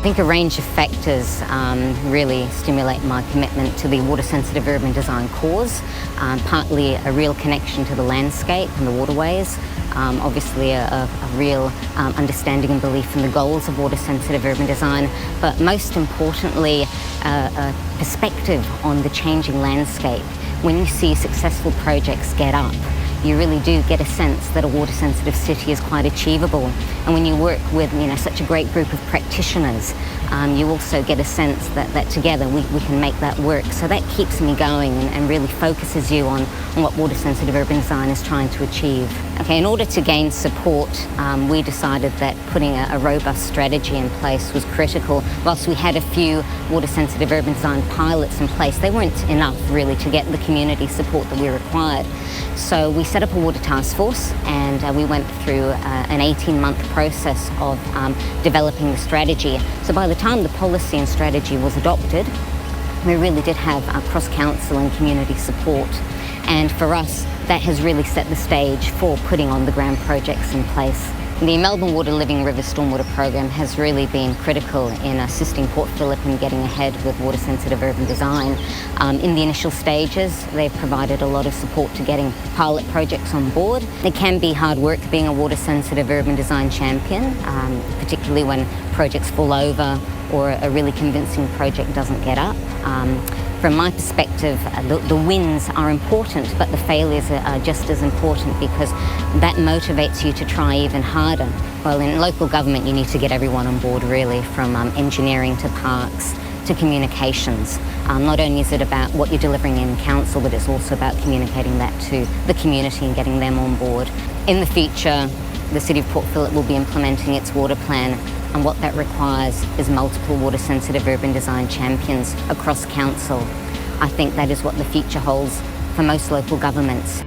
I think a range of factors really stimulate my commitment to the water-sensitive urban design cause. Partly a real connection to the landscape and the waterways, obviously a real understanding and belief in the goals of water-sensitive urban design, but most importantly, a perspective on the changing landscape. When you see successful projects get up, you really do get a sense that a water-sensitive city is quite achievable. And when you work with such a great group of practitioners, you also get a sense that together we can make that work. So that keeps me going and really focuses you on what water-sensitive urban design is trying to achieve. Okay, in order to gain support, we decided that putting a robust strategy in place was critical. Whilst we had a few water-sensitive urban design pilots in place, they weren't enough really to get the community support that we required. So we set up a water task force, and we went through an 18-month process of developing the strategy. So by the time the policy and strategy was adopted, we really did have cross-council and community support. And for us, that has really set the stage for putting on the grand projects in place. The Melbourne Water Living River Stormwater Program has really been critical in assisting Port Phillip in getting ahead with water-sensitive urban design. In the initial stages, they've provided a lot of support to getting pilot projects on board. It can be hard work being a water-sensitive urban design champion, particularly when projects fall over or a really convincing project doesn't get up. From my perspective, the wins are important, but the failures are just as important because that motivates you to try even harder. Well, in local government, you need to get everyone on board, really, from engineering to parks to communications. Not only is it about what you're delivering in council, but it's also about communicating that to the community and getting them on board. In the future, the City of Port Phillip will be implementing its water plan, and what that requires is multiple water-sensitive urban design champions across council. I think that is what the future holds for most local governments.